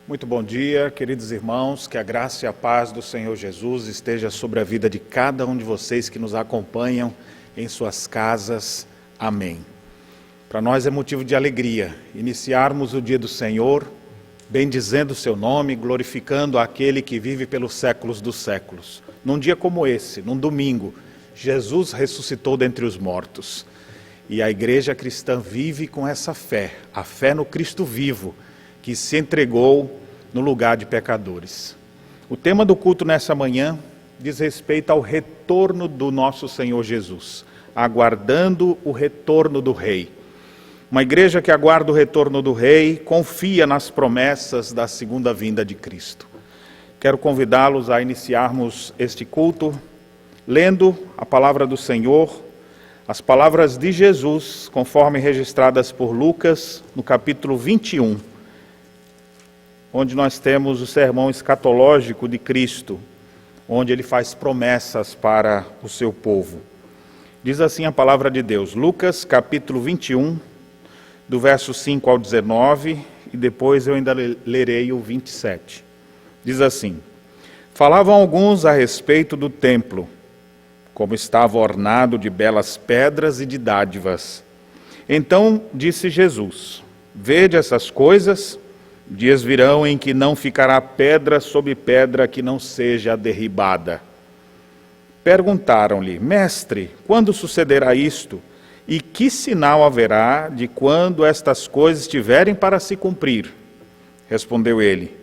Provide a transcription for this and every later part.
Muito bom dia, queridos irmãos, que a graça e a paz do Senhor Jesus esteja sobre a vida de cada um de vocês que nos acompanham em suas casas. Amém. Para nós é motivo de alegria iniciarmos o dia do Senhor, bendizendo o seu nome, glorificando aquele que vive pelos séculos dos séculos. Num dia como esse, num domingo, Jesus ressuscitou dentre os mortos. E a igreja cristã vive com essa fé, a fé no Cristo vivo, que se entregou no lugar de pecadores. O tema do culto nessa manhã diz respeito ao retorno do nosso Senhor Jesus, aguardando o retorno do Rei. Uma igreja que aguarda o retorno do Rei, confia nas promessas da segunda vinda de Cristo. Quero convidá-los a iniciarmos este culto, lendo a palavra do Senhor, as palavras de Jesus, conforme registradas por Lucas, no capítulo 21, onde nós temos o sermão escatológico de Cristo, onde ele faz promessas para o seu povo. Diz assim a palavra de Deus, Lucas capítulo 21, do verso 5 ao 19, e depois eu ainda lerei o 27. Diz assim: Falavam alguns a respeito do templo, como estava ornado de belas pedras e de dádivas. Então disse Jesus: Vede essas coisas, dias virão em que não ficará pedra sobre pedra que não seja derribada. Perguntaram-lhe: Mestre, quando sucederá isto? E que sinal haverá de quando estas coisas estiverem para se cumprir? Respondeu ele: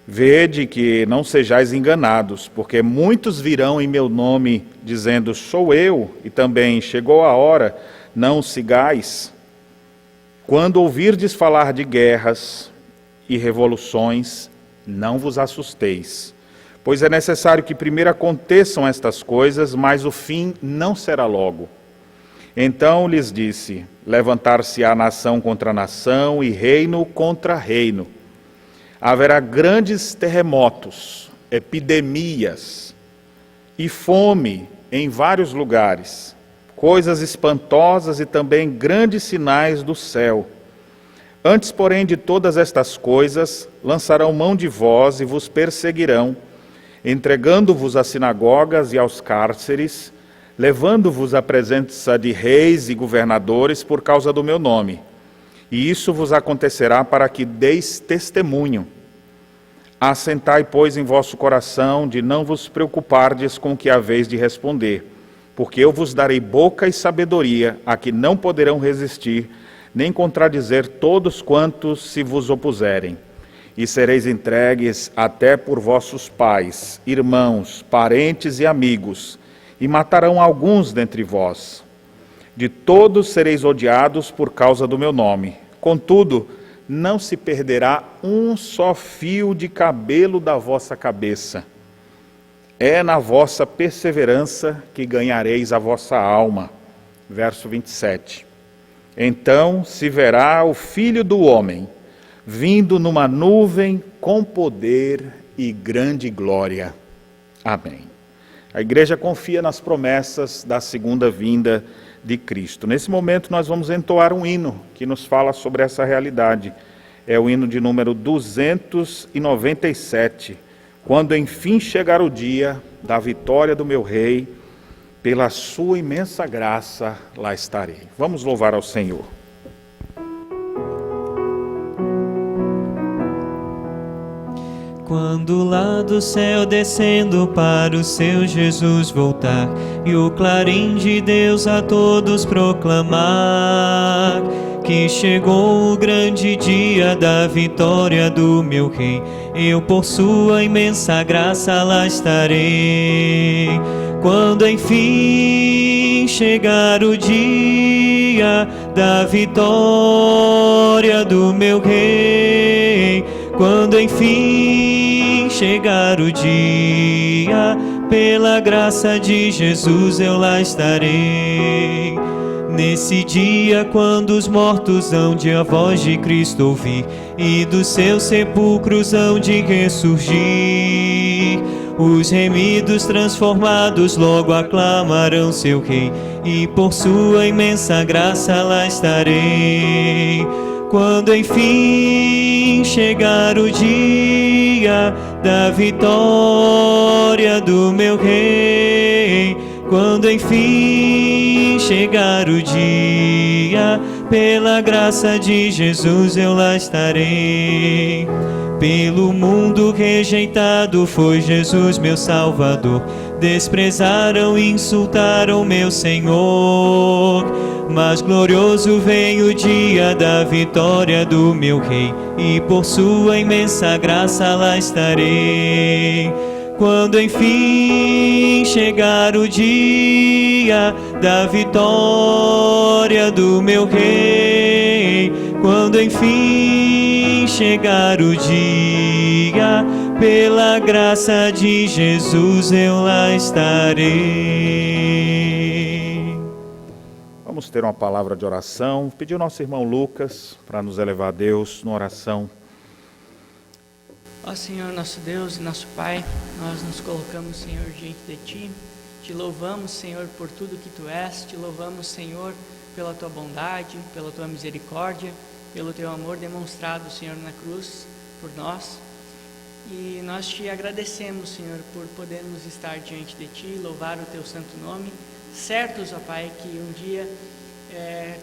Vede que não sejais enganados, porque muitos virão em meu nome, dizendo, sou eu, e também chegou a hora, não sigais. Quando ouvirdes falar de guerras e revoluções, não vos assusteis, pois é necessário que primeiro aconteçam estas coisas, mas o fim não será logo. Então lhes disse: levantar-se-á nação contra nação e reino contra reino. Haverá grandes terremotos, epidemias e fome em vários lugares, coisas espantosas e também grandes sinais do céu. Antes, porém, de todas estas coisas, lançarão mão de vós e vos perseguirão, entregando-vos às sinagogas e aos cárceres, levando-vos à presença de reis e governadores por causa do meu nome. E isso vos acontecerá para que deis testemunho. Assentai, pois, em vosso coração de não vos preocupardes com o que haveis de responder, porque eu vos darei boca e sabedoria a que não poderão resistir, nem contradizer todos quantos se vos opuserem. E sereis entregues até por vossos pais, irmãos, parentes e amigos, e matarão alguns dentre vós. De todos sereis odiados por causa do meu nome. Contudo, não se perderá um só fio de cabelo da vossa cabeça. É na vossa perseverança que ganhareis a vossa alma. Verso 27. Então se verá o Filho do Homem, vindo numa nuvem com poder e grande glória. Amém. A igreja confia nas promessas da segunda vinda de Cristo. Nesse momento nós vamos entoar um hino que nos fala sobre essa realidade. É o hino de número 297. Quando enfim chegar o dia da vitória do meu Rei, pela sua imensa graça lá estarei. Vamos louvar ao Senhor. Quando lá do céu descendo para o seu Jesus voltar, e o clarim de Deus a todos proclamar, que chegou o grande dia da vitória do meu Rei, eu por sua imensa graça lá estarei. Quando enfim chegar o dia da vitória do meu Rei, quando enfim chegar o dia, pela graça de Jesus eu lá estarei. Nesse dia, quando os mortos hão de a voz de Cristo ouvir, e dos seus sepulcros hão de ressurgir, os remidos transformados logo aclamarão seu Rei, e por sua imensa graça lá estarei. Quando enfim enfim chegar o dia da vitória do meu Rei, quando enfim chegar o dia, pela graça de Jesus eu lá estarei. Pelo mundo rejeitado foi Jesus meu Salvador, desprezaram e insultaram meu Senhor, mas glorioso vem o dia da vitória do meu Rei, e por sua imensa graça lá estarei. Quando enfim chegar o dia da vitória do meu Rei, quando enfim chegar o dia, pela graça de Jesus eu lá estarei. Vamos ter uma palavra de oração. Pedir ao nosso irmão Lucas para nos elevar a Deus na oração. Ó Senhor, nosso Deus e nosso Pai, nós nos colocamos, Senhor, diante de Ti. Te louvamos, Senhor, por tudo que Tu és. Te louvamos, Senhor, pela Tua bondade, pela Tua misericórdia, pelo Teu amor demonstrado, Senhor, na cruz por nós. E nós Te agradecemos, Senhor, por podermos estar diante de Ti, louvar o Teu santo nome, certos, ó Pai, que um dia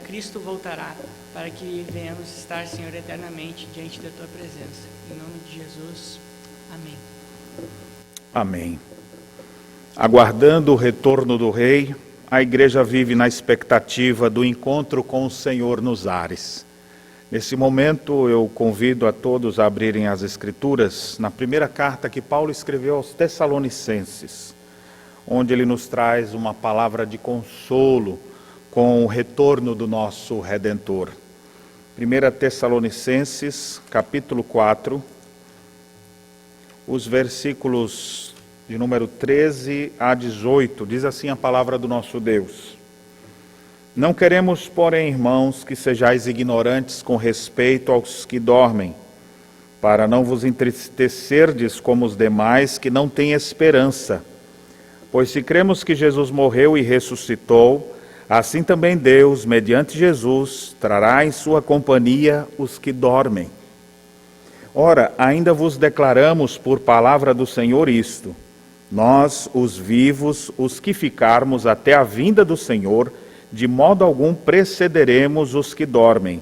Cristo voltará, para que venhamos estar, Senhor, eternamente diante da Tua presença. Em nome de Jesus, amém. Amém. Aguardando o retorno do Rei, a igreja vive na expectativa do encontro com o Senhor nos ares. Nesse momento eu convido a todos a abrirem as Escrituras na primeira carta que Paulo escreveu aos Tessalonicenses, onde ele nos traz uma palavra de consolo com o retorno do nosso Redentor. 1 Tessalonicenses, capítulo 4, os versículos de número 13 a 18, diz assim a palavra do nosso Deus. Não queremos, porém, irmãos, que sejais ignorantes com respeito aos que dormem, para não vos entristecerdes como os demais que não têm esperança. Pois se cremos que Jesus morreu e ressuscitou, assim também Deus, mediante Jesus, trará em sua companhia os que dormem. Ora, ainda vos declaramos por palavra do Senhor isto: nós, os vivos, os que ficarmos até a vinda do Senhor, de modo algum precederemos os que dormem.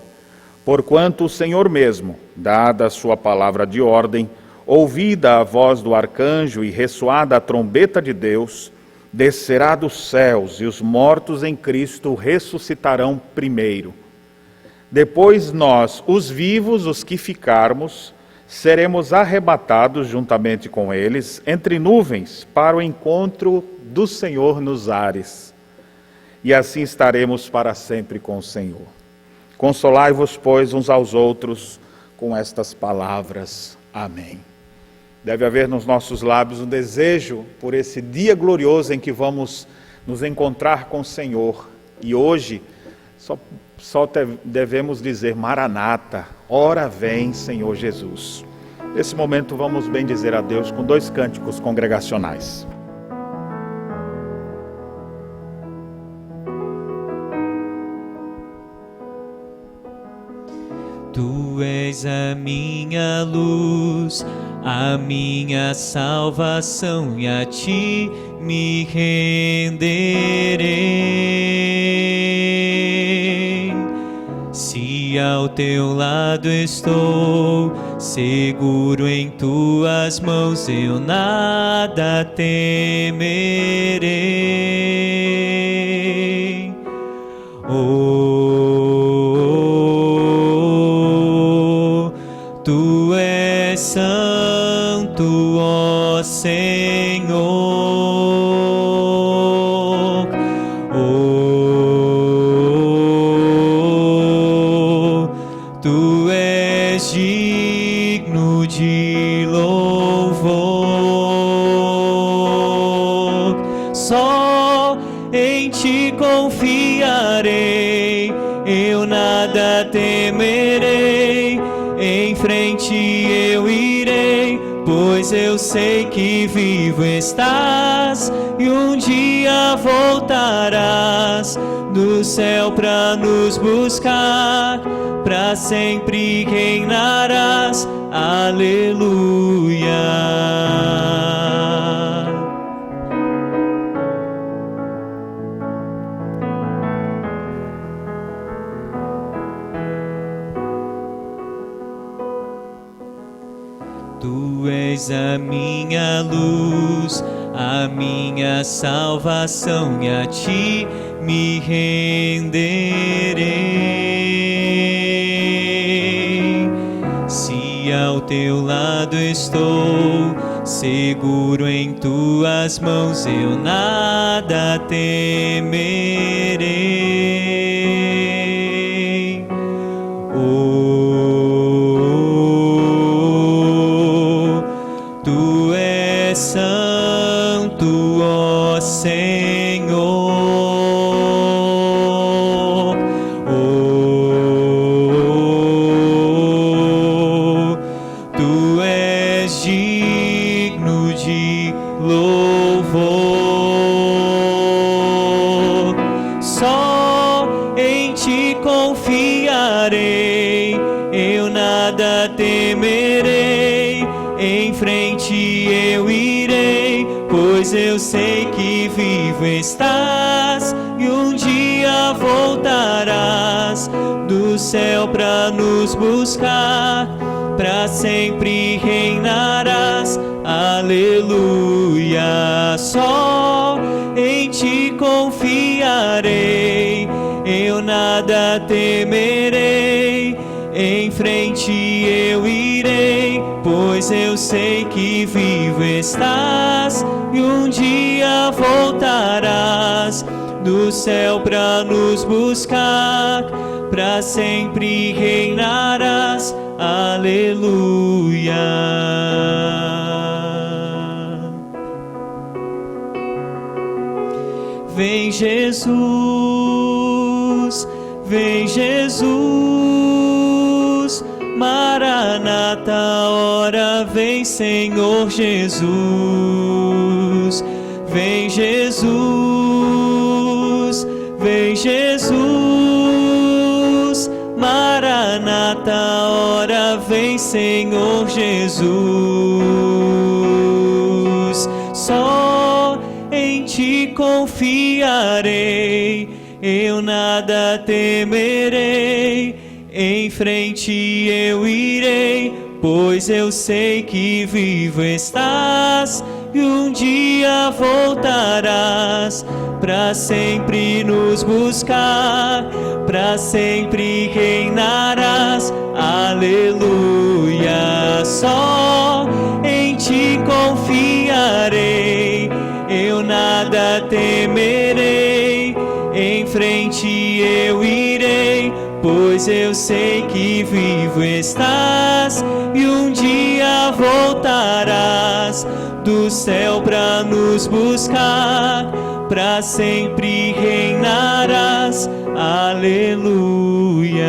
Porquanto o Senhor mesmo, dada a sua palavra de ordem, ouvida a voz do arcanjo e ressoada a trombeta de Deus, descerá dos céus, e os mortos em Cristo ressuscitarão primeiro. Depois nós, os vivos, os que ficarmos, seremos arrebatados juntamente com eles entre nuvens para o encontro do Senhor nos ares. E assim estaremos para sempre com o Senhor. Consolai-vos, pois, uns aos outros com estas palavras. Amém. Deve haver nos nossos lábios um desejo por esse dia glorioso em que vamos nos encontrar com o Senhor. E hoje só devemos dizer: Maranata, ora vem, Senhor Jesus. Nesse momento vamos bendizer a Deus com 2 cânticos congregacionais. Tu és a minha luz, a minha salvação, e a Ti me renderei. Se ao Teu lado estou, seguro em Tuas mãos, eu nada temerei. Tu és santo, ó Senhor. Tu és digno de louvor. Só em Ti confiarei, eu nada temerei. Em frente eu irei, pois pois eu sei que vivo estás e um dia voltarás do céu pra nos buscar, pra sempre reinarás. Aleluia. Tu és a minha luz, a minha salvação, e a ti me renderei. Se ao teu lado estou, seguro em tuas mãos, eu nada temerei. Tu és santo, ó Senhor. Tu és digno de louvor. Só em ti confiarei, eu nada temerei. Em frente eu irei, pois eu sei que vivo estás e um dia voltarás do céu pra nos buscar, pra sempre reinarás. Aleluia. Só em ti confiarei, eu nada temerei. Em frente eu irei, pois eu sei que vivo estás e um dia voltarás do céu pra nos buscar, pra sempre reinarás. Aleluia. Vem Jesus, vem Jesus, Maranata, ora vem Senhor Jesus. Vem Jesus, vem Jesus, Maranata, ora vem Senhor Jesus. Só em ti confiarei, eu nada temerei. Em frente eu irei, pois eu sei que vivo estás e um dia voltarás, pra sempre nos buscar, pra sempre reinarás. Aleluia. Só em ti confiarei, eu nada temerei. Em frente eu irei, pois eu sei que vivo estás e um dia voltarás do céu pra nos buscar, pra sempre reinarás. Aleluia.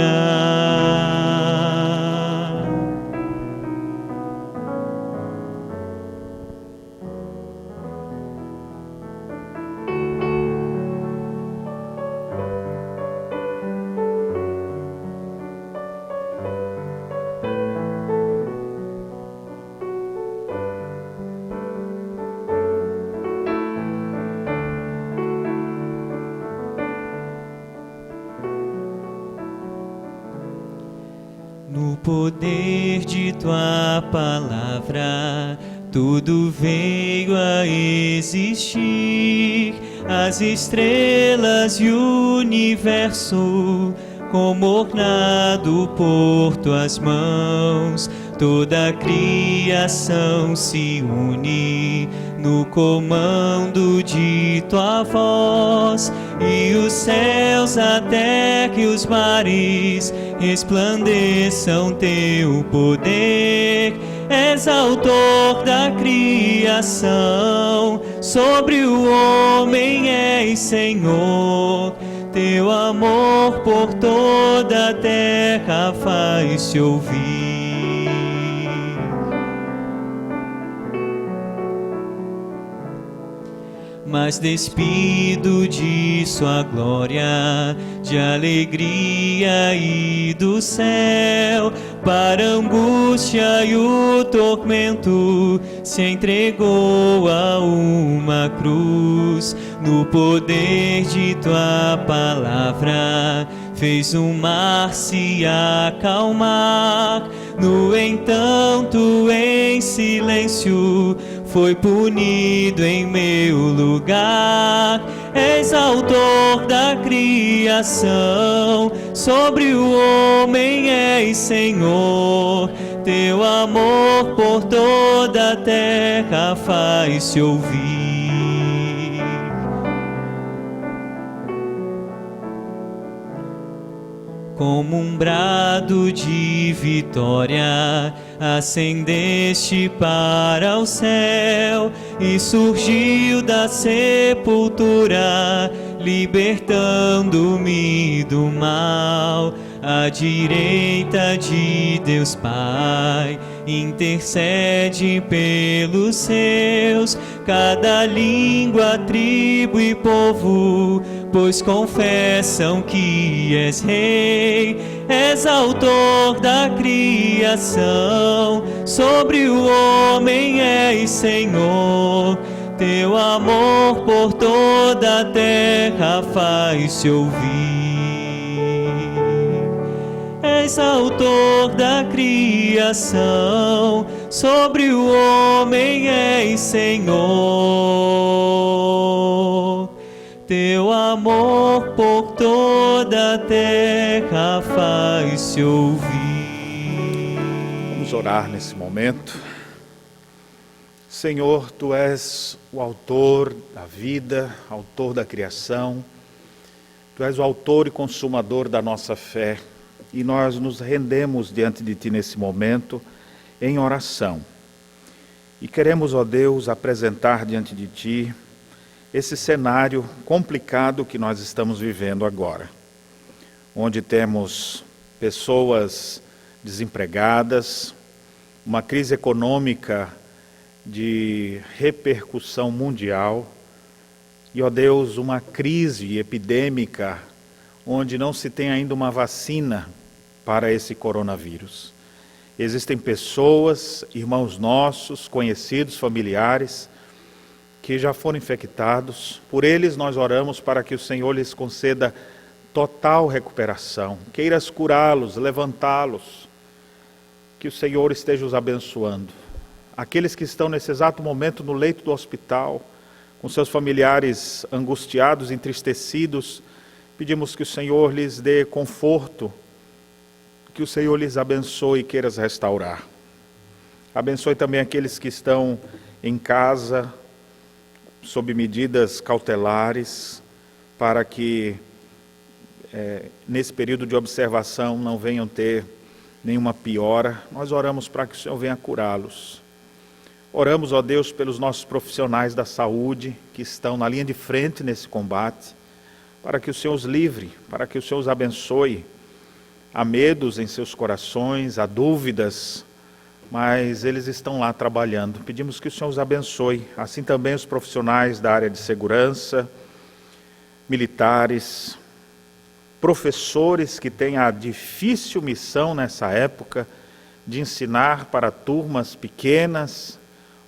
No poder de tua palavra, tudo veio a existir. As estrelas e o universo, como ornado por tuas mãos. Toda a criação se une no comando de tua voz, e os céus, a terra e os mares resplandeçam teu poder. És autor da criação, sobre o homem és Senhor. Teu amor por toda a terra faz-se ouvir. mas despido de sua glória, de alegria e do céu, para a angústia e o tormento, se entregou a uma cruz. No poder de tua palavra, fez o mar se acalmar. No entanto, em silêncio, foi punido em meu lugar. És autor da criação, sobre o homem és Senhor. Teu amor por toda a terra faz-se ouvir. Como um brado de vitória, ascendeste para o céu e surgiu da sepultura, libertando-me do mal. À direita de Deus Pai, intercede pelos seus, cada língua, tribo e povo, pois confessam que és Rei. És autor da criação, sobre o homem és Senhor. Teu amor por toda a terra faz-se ouvir. És autor da criação, sobre o homem és Senhor. Teu amor por toda a terra faz-se ouvir. Vamos orar nesse momento. Senhor, Tu és o autor da vida, autor da criação. Tu és o autor e consumador da nossa fé. E nós nos rendemos diante de Ti nesse momento, em oração. E queremos, ó Deus, apresentar diante de Ti esse cenário complicado que nós estamos vivendo agora, onde temos pessoas desempregadas, uma crise econômica de repercussão mundial e, ó Deus, uma crise epidêmica onde não se tem ainda uma vacina para esse coronavírus. Existem pessoas, irmãos nossos, conhecidos, familiares, que já foram infectados. Por eles nós oramos para que o Senhor lhes conceda total recuperação. Queiras curá-los, levantá-los. Que o Senhor esteja os abençoando. Aqueles que estão nesse exato momento no leito do hospital, com seus familiares angustiados, entristecidos, pedimos que o Senhor lhes dê conforto, que o Senhor lhes abençoe e queiras restaurar. Abençoe também aqueles que estão em casa, sob medidas cautelares, para que nesse período de observação não venham ter nenhuma piora. Nós oramos para que o Senhor venha curá-los. Oramos, ó Deus, pelos nossos profissionais da saúde que estão na linha de frente nesse combate, para que o Senhor os livre, para que o Senhor os abençoe. Há medos em seus corações, há dúvidas, mas eles estão lá trabalhando. Pedimos que o Senhor os abençoe, assim também os profissionais da área de segurança, militares, professores que têm a difícil missão nessa época de ensinar para turmas pequenas,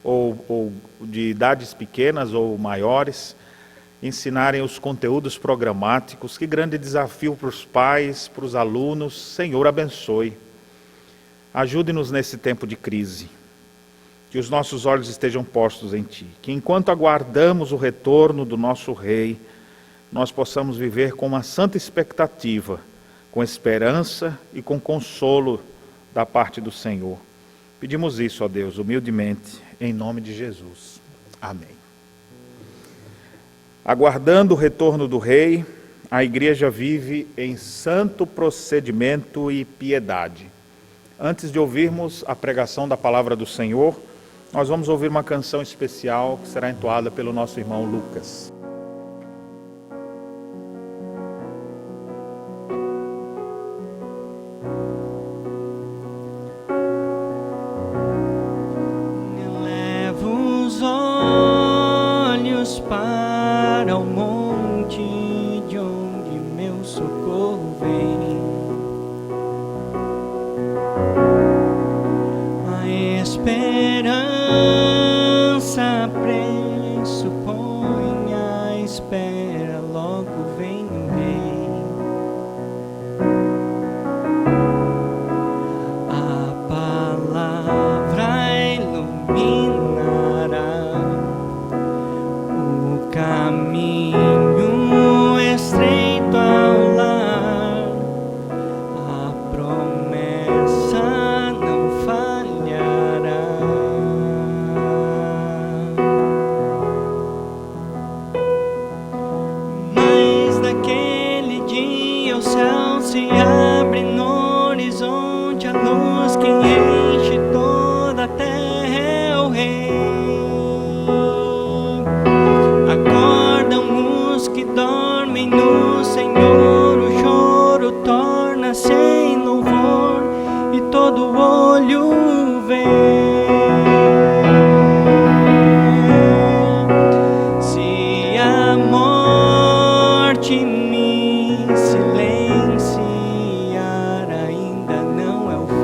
ou de idades pequenas ou maiores, ensinarem os conteúdos programáticos. Que grande desafio para os pais, para os alunos. Senhor, abençoe. Ajude-nos nesse tempo de crise. Que os nossos olhos estejam postos em Ti. Que enquanto aguardamos o retorno do nosso Rei, nós possamos viver com uma santa expectativa, com esperança e com consolo da parte do Senhor. Pedimos isso, ó Deus, humildemente, em nome de Jesus. Amém. Aguardando o retorno do Rei, a Igreja vive em santo procedimento e piedade. Antes de ouvirmos a pregação da palavra do Senhor, nós vamos ouvir uma canção especial que será entoada pelo nosso irmão Lucas. Levo os olhos para a luz que enche toda a terra é o Rei. Acordam os que dormem no Senhor, o choro torna-se em louvor e todo olho vê. Se a morte me silenciar, ainda não é o fim.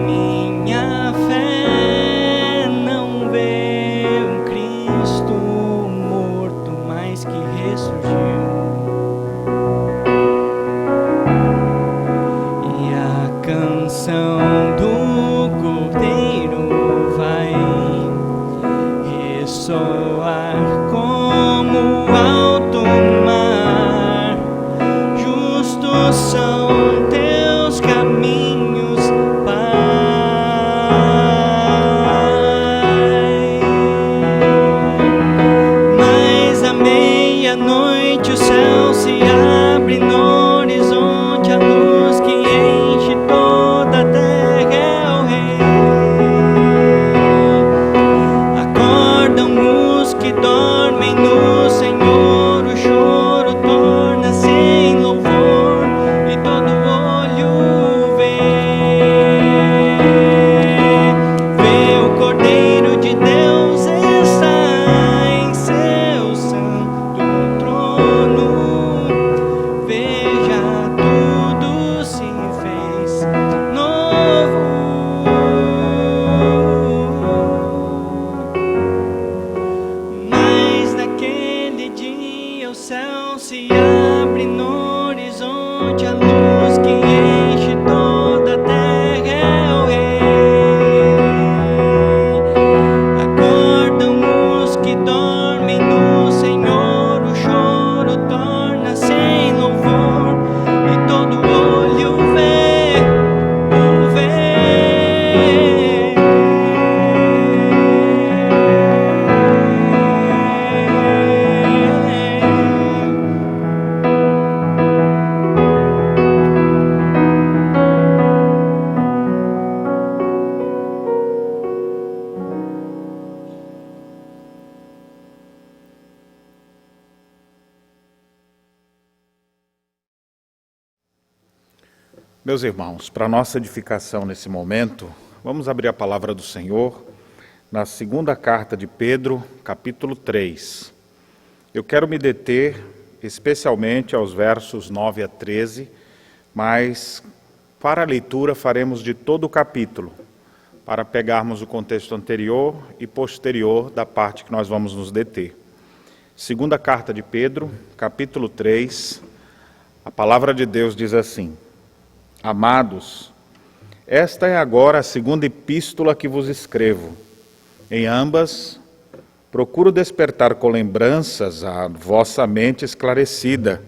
Minha fé não vê um Cristo morto, mas que ressurgiu. E a canção do Cordeiro vai ressoar como alto mar. Justos são teus caminhos, Pai. Mas à meia-noite o céu se abre no horizonte, a luz que enche toda a terra é o Rei. Acordam os que dormem no Senhor, o choro torna-se em louvor e todo olho vê. Vê o Cordeiro de Deus está em seu santo trono. Veja, tudo se fez novo. Mas naquele dia o céu se abre no horizonte, a luz que enche toda a terra é o Rei. Acordam os que dormem no Senhor, o choro torna-se em louvor e todo olho vê, o vê. Meus irmãos, para nossa edificação nesse momento, vamos abrir a palavra do Senhor na segunda carta de Pedro, capítulo 3. Eu quero me deter especialmente aos versos 9 a 13, mas para a leitura faremos de todo o capítulo, para pegarmos o contexto anterior e posterior da parte que nós vamos nos deter. Segunda carta de Pedro, capítulo 3, a palavra de Deus diz assim: Amados, esta é agora a segunda epístola que vos escrevo. Em ambas, procuro despertar com lembranças a vossa mente esclarecida,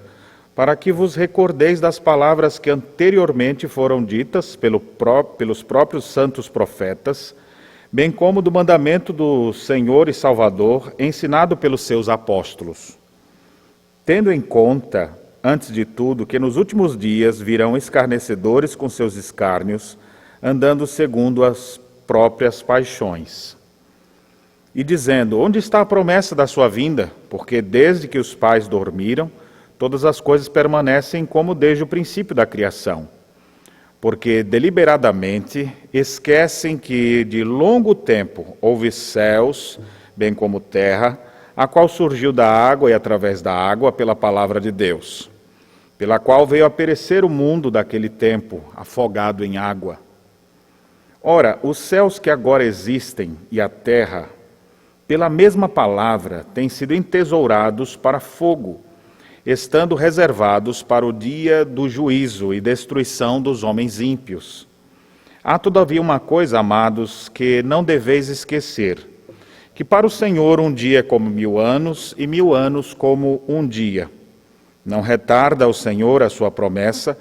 para que vos recordeis das palavras que anteriormente foram ditas pelos próprios santos profetas, bem como do mandamento do Senhor e Salvador, ensinado pelos seus apóstolos. Tendo em conta, antes de tudo, que nos últimos dias virão escarnecedores com seus escárnios, andando segundo as próprias paixões. E dizendo: onde está a promessa da sua vinda? Porque desde que os pais dormiram, todas as coisas permanecem como desde o princípio da criação. Porque deliberadamente esquecem que de longo tempo houve céus, bem como terra, a qual surgiu da água e através da água pela palavra de Deus, pela qual veio a perecer o mundo daquele tempo, afogado em água. Ora, os céus que agora existem e a terra, pela mesma palavra, têm sido entesourados para fogo, estando reservados para o dia do juízo e destruição dos homens ímpios. Há todavia uma coisa, amados, que não deveis esquecer, que para o Senhor um dia é como 1000 anos e 1000 anos como um dia. Não retarda o Senhor a sua promessa,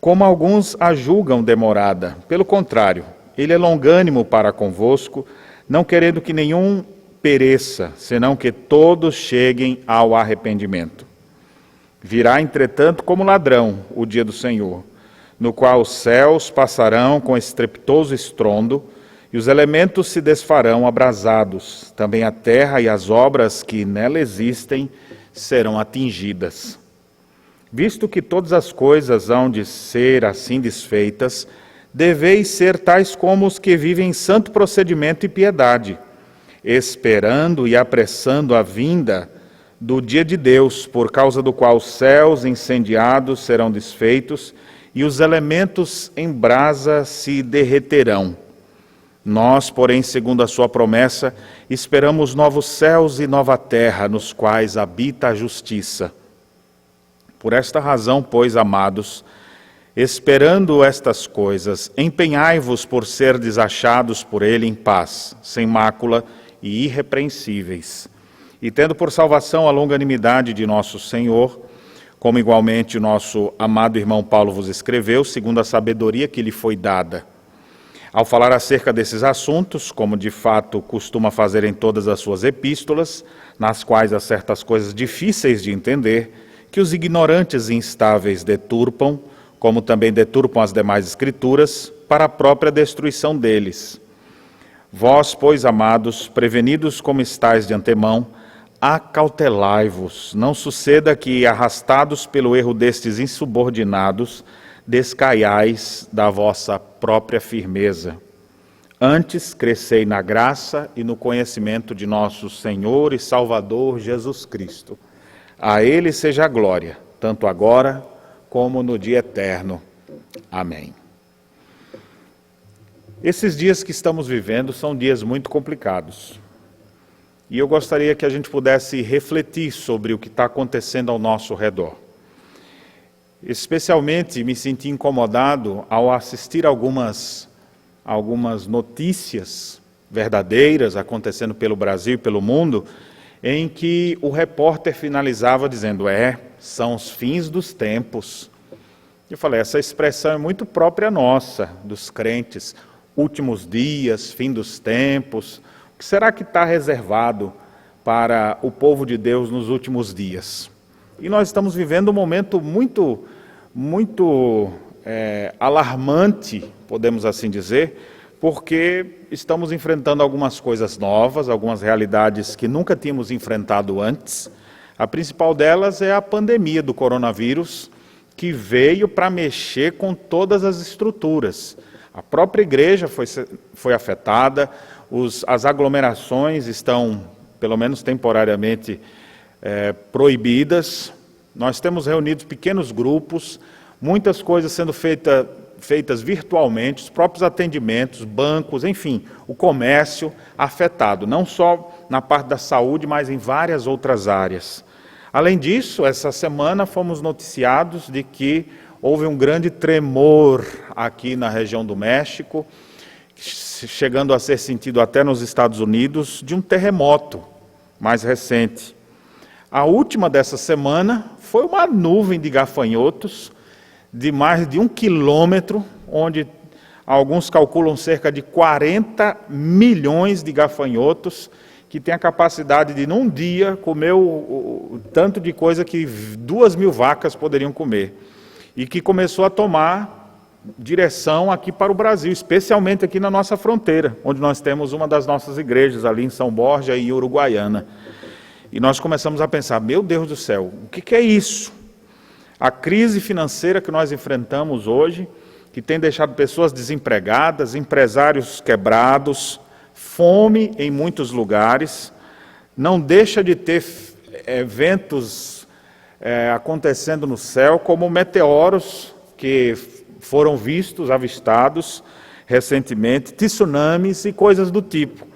como alguns a julgam demorada. Pelo contrário, Ele é longânimo para convosco, não querendo que nenhum pereça, senão que todos cheguem ao arrependimento. Virá, entretanto, como ladrão o dia do Senhor, no qual os céus passarão com estrepitoso estrondo, e os elementos se desfarão abrasados. Também a terra e as obras que nela existem serão atingidas. Visto que todas as coisas hão de ser assim desfeitas, deveis ser tais como os que vivem em santo procedimento e piedade, esperando e apressando a vinda do dia de Deus, por causa do qual os céus incendiados serão desfeitos e os elementos em brasa se derreterão. Nós, porém, segundo a sua promessa, esperamos novos céus e nova terra, nos quais habita a justiça. Por esta razão, pois, amados, esperando estas coisas, empenhai-vos por ser desachados por ele em paz, sem mácula e irrepreensíveis, e tendo por salvação a longanimidade de nosso Senhor, como igualmente o nosso amado irmão Paulo vos escreveu, segundo a sabedoria que lhe foi dada. Ao falar acerca desses assuntos, como de fato costuma fazer em todas as suas epístolas, nas quais há certas coisas difíceis de entender, que os ignorantes e instáveis deturpam, como também deturpam as demais escrituras, para a própria destruição deles. Vós, pois, amados, prevenidos como estáis de antemão, acautelai-vos, não suceda que, arrastados pelo erro destes insubordinados, descaiais da vossa própria firmeza. Antes, crescei na graça e no conhecimento de nosso Senhor e Salvador Jesus Cristo. A Ele seja a glória, tanto agora como no dia eterno. Amém. Esses dias que estamos vivendo são dias muito complicados. E eu gostaria que a gente pudesse refletir sobre o que está acontecendo ao nosso redor. Especialmente me senti incomodado ao assistir algumas notícias verdadeiras acontecendo pelo Brasil e pelo mundo, em que o repórter finalizava dizendo, são os fins dos tempos. Eu falei, essa expressão é muito própria nossa, dos crentes, últimos dias, fim dos tempos. O que será que está reservado para o povo de Deus nos últimos dias? E nós estamos vivendo um momento muito alarmante, podemos assim dizer, porque estamos enfrentando algumas coisas novas, algumas realidades que nunca tínhamos enfrentado antes. A principal delas é a pandemia do coronavírus, que veio para mexer com todas as estruturas. A própria igreja foi afetada, as aglomerações estão, pelo menos temporariamente, proibidas. Nós temos reunido pequenos grupos, muitas coisas sendo feitas virtualmente, os próprios atendimentos, bancos, enfim, o comércio afetado, não só na parte da saúde, mas em várias outras áreas. Além disso, essa semana fomos noticiados de que houve um grande tremor aqui na região do México, chegando a ser sentido até nos Estados Unidos, de um terremoto mais recente. A última dessa semana foi uma nuvem de gafanhotos de mais de 1 quilômetro, onde alguns calculam cerca de 40 milhões de gafanhotos, que tem a capacidade de, num dia, comer o tanto de coisa que 2.000 vacas poderiam comer. E que começou a tomar direção aqui para o Brasil, especialmente aqui na nossa fronteira, onde nós temos uma das nossas igrejas, ali em São Borja e Uruguaiana. E nós começamos a pensar, meu Deus do céu, o que é isso? A crise financeira que nós enfrentamos hoje, que tem deixado pessoas desempregadas, empresários quebrados, fome em muitos lugares, não deixa de ter eventos acontecendo no céu, como meteoros que foram avistados recentemente, tsunamis e coisas do tipo.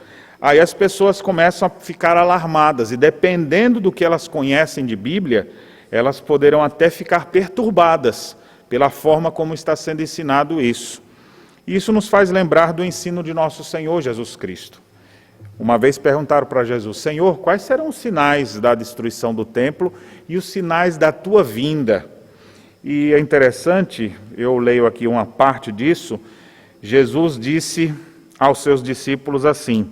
Aí as pessoas começam a ficar alarmadas, e dependendo do que elas conhecem de Bíblia, elas poderão até ficar perturbadas pela forma como está sendo ensinado isso. E isso nos faz lembrar do ensino de nosso Senhor Jesus Cristo. Uma vez perguntaram para Jesus, Senhor, quais serão os sinais da destruição do templo e os sinais da tua vinda? E é interessante, eu leio aqui uma parte disso, Jesus disse aos seus discípulos assim,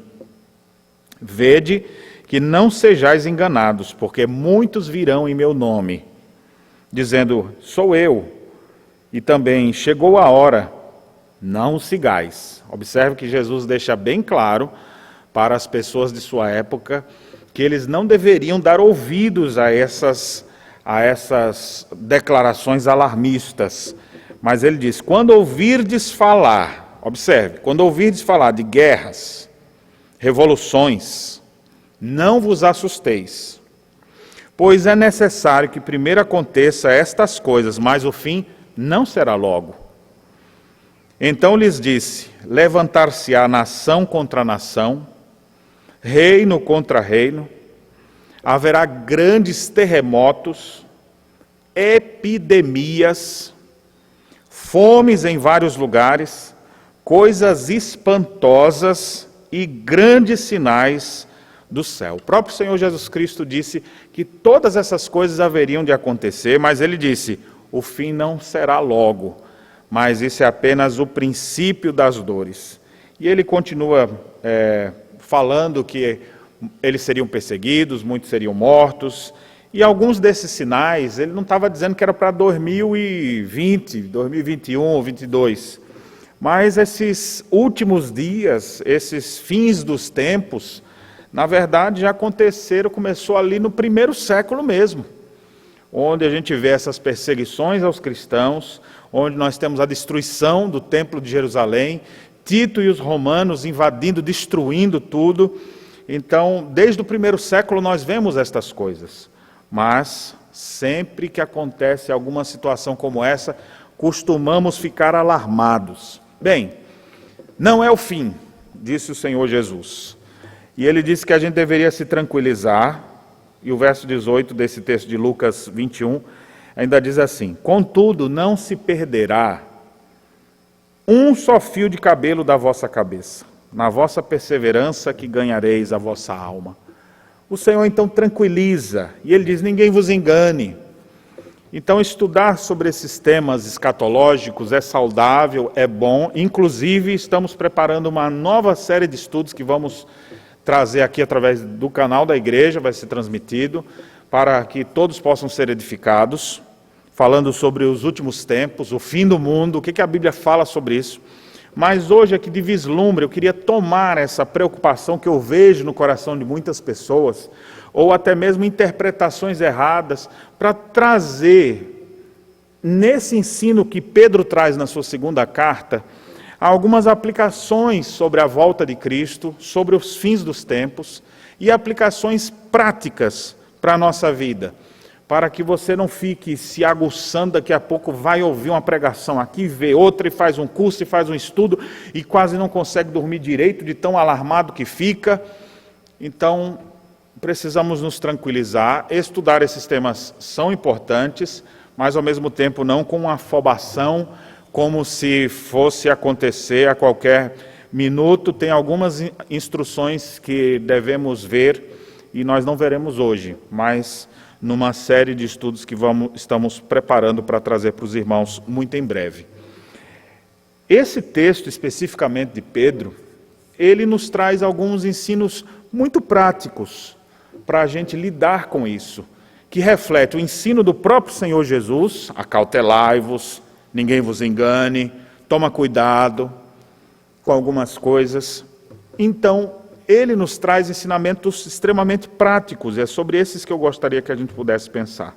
vede que não sejais enganados, porque muitos virão em meu nome, dizendo: sou eu. E também: chegou a hora, não sigais. Observe que Jesus deixa bem claro para as pessoas de sua época que eles não deveriam dar ouvidos a essas declarações alarmistas. Mas ele diz: quando ouvirdes falar, observe, quando ouvirdes falar de guerras, revoluções, não vos assusteis, pois é necessário que primeiro aconteça estas coisas, mas o fim não será logo. Então lhes disse: levantar-se-á nação contra nação, reino contra reino, haverá grandes terremotos, epidemias, fomes em vários lugares, coisas espantosas e grandes sinais do céu. O próprio Senhor Jesus Cristo disse que todas essas coisas haveriam de acontecer, mas ele disse: o fim não será logo, mas isso é apenas o princípio das dores. E ele continua falando que eles seriam perseguidos, muitos seriam mortos, e alguns desses sinais, ele não estava dizendo que era para 2020, 2021 ou 2022, mas esses últimos dias, esses fins dos tempos, na verdade já aconteceram, começou ali no primeiro século mesmo, onde a gente vê essas perseguições aos cristãos, onde nós temos a destruição do templo de Jerusalém, Tito e os romanos invadindo, destruindo tudo. Então, desde o primeiro século nós vemos estas coisas, mas sempre que acontece alguma situação como essa, costumamos ficar alarmados. Bem, não é o fim, disse o Senhor Jesus. E ele disse que a gente deveria se tranquilizar, e o verso 18 desse texto de Lucas 21 ainda diz assim: contudo, não se perderá um só fio de cabelo da vossa cabeça, na vossa perseverança que ganhareis a vossa alma. O Senhor então tranquiliza, e ele diz: ninguém vos engane. Então estudar sobre esses temas escatológicos é saudável, é bom, inclusive estamos preparando uma nova série de estudos que vamos trazer aqui através do canal da igreja, vai ser transmitido, para que todos possam ser edificados, falando sobre os últimos tempos, o fim do mundo, o que a Bíblia fala sobre isso. Mas hoje aqui de vislumbre, eu queria tomar essa preocupação que eu vejo no coração de muitas pessoas, ou até mesmo interpretações erradas, para trazer, nesse ensino que Pedro traz na sua segunda carta, algumas aplicações sobre a volta de Cristo, sobre os fins dos tempos, e aplicações práticas para a nossa vida, para que você não fique se aguçando, daqui a pouco vai ouvir uma pregação aqui, vê outra e faz um curso e faz um estudo e quase não consegue dormir direito de tão alarmado que fica. Então, precisamos nos tranquilizar, estudar esses temas são importantes, mas ao mesmo tempo não com uma afobação, como se fosse acontecer a qualquer minuto. Tem algumas instruções que devemos ver e nós não veremos hoje, mas numa série de estudos que estamos preparando para trazer para os irmãos muito em breve. Esse texto, especificamente de Pedro, ele nos traz alguns ensinos muito práticos para a gente lidar com isso, que reflete o ensino do próprio Senhor Jesus: acautelai-vos, ninguém vos engane, toma cuidado com algumas coisas. Então, ele nos traz ensinamentos extremamente práticos, e é sobre esses que eu gostaria que a gente pudesse pensar.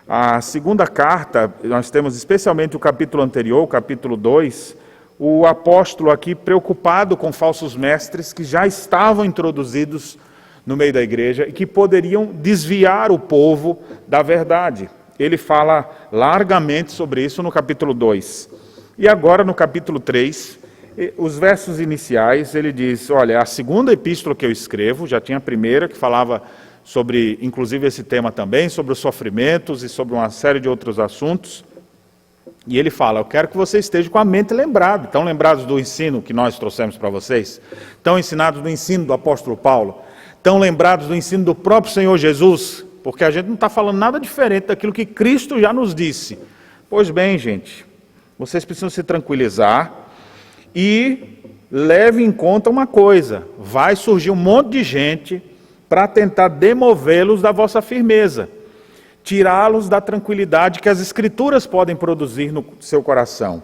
A segunda carta, nós temos especialmente o capítulo anterior, o capítulo 2, o apóstolo aqui preocupado com falsos mestres que já estavam introduzidos no meio da igreja e que poderiam desviar o povo da verdade. Ele fala largamente sobre isso no capítulo 2. E agora no capítulo 3, os versos iniciais, ele diz: olha, a segunda epístola que eu escrevo, já tinha a primeira que falava sobre, inclusive esse tema também, sobre os sofrimentos e sobre uma série de outros assuntos. E ele fala: eu quero que vocês estejam com a mente lembrada. Estão lembrados do ensino que nós trouxemos para vocês? Estão ensinados do ensino do apóstolo Paulo? Estão lembrados do ensino do próprio Senhor Jesus? Porque a gente não está falando nada diferente daquilo que Cristo já nos disse. Pois bem, gente, vocês precisam se tranquilizar e leve em conta uma coisa: vai surgir um monte de gente para tentar demovê-los da vossa firmeza. tirá-los da tranquilidade que as Escrituras podem produzir no seu coração.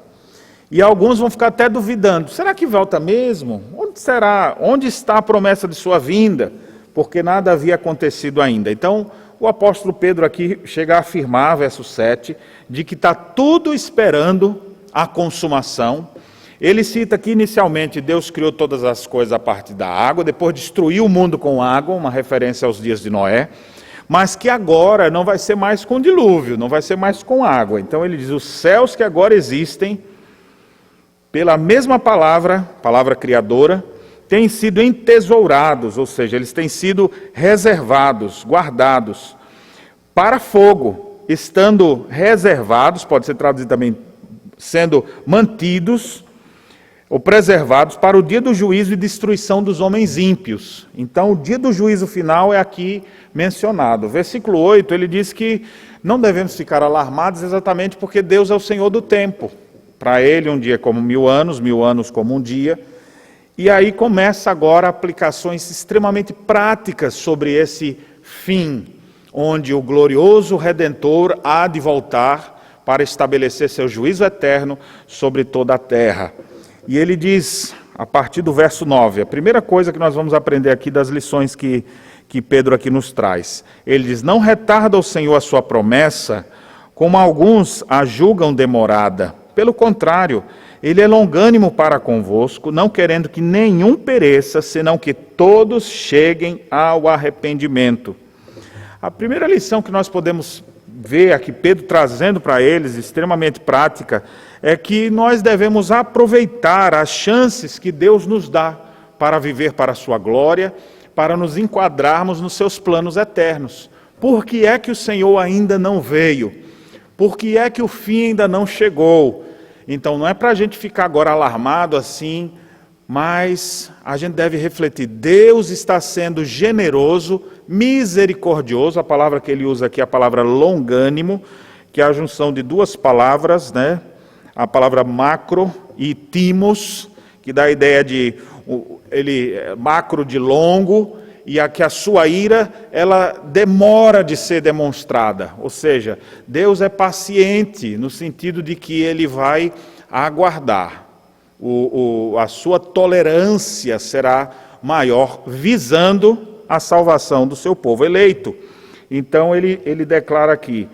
E alguns vão ficar até duvidando, será que volta mesmo? Onde será? Onde está a promessa de sua vinda? Porque nada havia acontecido ainda. Então, o apóstolo Pedro aqui chega a afirmar, verso 7, de que está tudo esperando a consumação. Ele cita que inicialmente Deus criou todas as coisas a partir da água, depois destruiu o mundo com água, uma referência aos dias de Noé, mas que agora não vai ser mais com dilúvio, não vai ser mais com água. Então ele diz, os céus que agora existem, pela mesma palavra criadora, têm sido entesourados, ou seja, eles têm sido reservados, guardados para fogo, estando reservados, pode ser traduzido também, sendo mantidos ou preservados para o dia do juízo e destruição dos homens ímpios. Então, o dia do juízo final é aqui mencionado. Versículo 8, ele diz que não devemos ficar alarmados exatamente porque Deus é o Senhor do tempo. Para ele, um dia é como 1000 anos como um dia. E aí começa agora aplicações extremamente práticas sobre esse fim, onde o glorioso Redentor há de voltar para estabelecer seu juízo eterno sobre toda a terra. E ele diz, a partir do verso 9, a primeira coisa que nós vamos aprender aqui das lições que Pedro aqui nos traz. Ele diz, não retarda o Senhor a sua promessa, como alguns a julgam demorada. Pelo contrário, ele é longânimo para convosco, não querendo que nenhum pereça, senão que todos cheguem ao arrependimento. A primeira lição que nós podemos ver aqui, Pedro trazendo para eles, extremamente prática, é que nós devemos aproveitar as chances que Deus nos dá para viver para a sua glória, para nos enquadrarmos nos seus planos eternos. Por que é que o Senhor ainda não veio? Por que é que o fim ainda não chegou? Então não é para a gente ficar agora alarmado assim, mas a gente deve refletir, Deus está sendo generoso, misericordioso, a palavra que ele usa aqui é a palavra longânimo, que é a junção de duas palavras, né? A palavra macro e timos, que dá a ideia de macro de longo, e que a sua ira, ela demora de ser demonstrada. Ou seja, Deus é paciente, no sentido de que ele vai aguardar. A sua tolerância será maior, visando a salvação do seu povo eleito. Então ele declara aqui,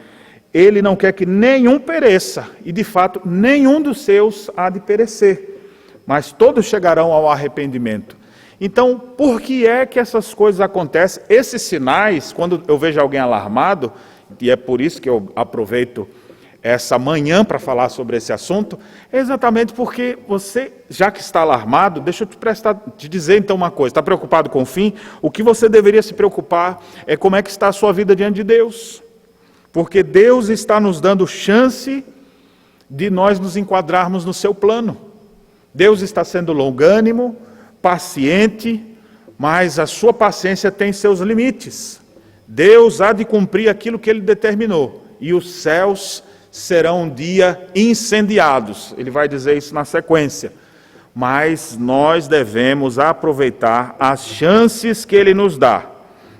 ele não quer que nenhum pereça, e de fato nenhum dos seus há de perecer, mas todos chegarão ao arrependimento. Então, por que é que essas coisas acontecem? Esses sinais, quando eu vejo alguém alarmado, e é por isso que eu aproveito essa manhã para falar sobre esse assunto, é exatamente porque você, já que está alarmado, deixa eu te dizer então uma coisa, está preocupado com o fim? O que você deveria se preocupar é como é que está a sua vida diante de Deus. Porque Deus está nos dando chance de nós nos enquadrarmos no seu plano. Deus está sendo longânimo, paciente, mas a sua paciência tem seus limites. Deus há de cumprir aquilo que ele determinou, e os céus serão um dia incendiados. Ele vai dizer isso na sequência. Mas nós devemos aproveitar as chances que ele nos dá.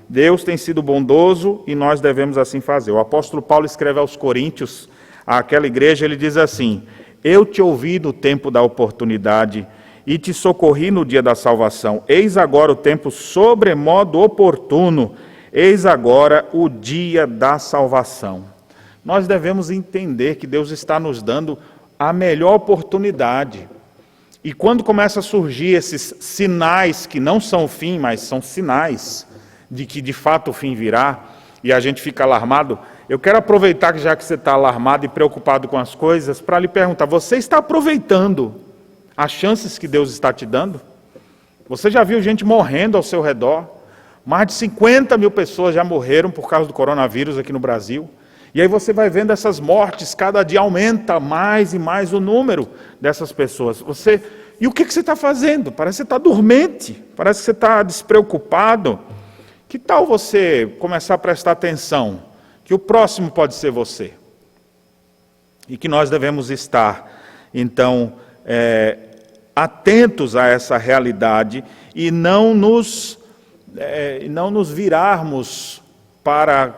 Deus tem sido bondoso e nós devemos assim fazer. O apóstolo Paulo escreve aos Coríntios, àquela igreja, ele diz assim, eu te ouvi no tempo da oportunidade e te socorri no dia da salvação. Eis agora o tempo sobremodo oportuno, eis agora o dia da salvação. Nós devemos entender que Deus está nos dando a melhor oportunidade. E quando começa a surgir esses sinais, que não são o fim, mas são sinais de que de fato o fim virá, e a gente fica alarmado, eu quero aproveitar que já que você está alarmado e preocupado com as coisas, para lhe perguntar, você está aproveitando as chances que Deus está te dando? Você já viu gente morrendo ao seu redor? Mais de 50 mil pessoas já morreram por causa do coronavírus aqui no Brasil. E aí você vai vendo essas mortes, cada dia aumenta mais e mais o número dessas pessoas. E o que você está fazendo? Parece que você está dormente, parece que você está despreocupado. Que tal você começar a prestar atenção? Que o próximo pode ser você. E que nós devemos estar, então, atentos a essa realidade e não nos virarmos para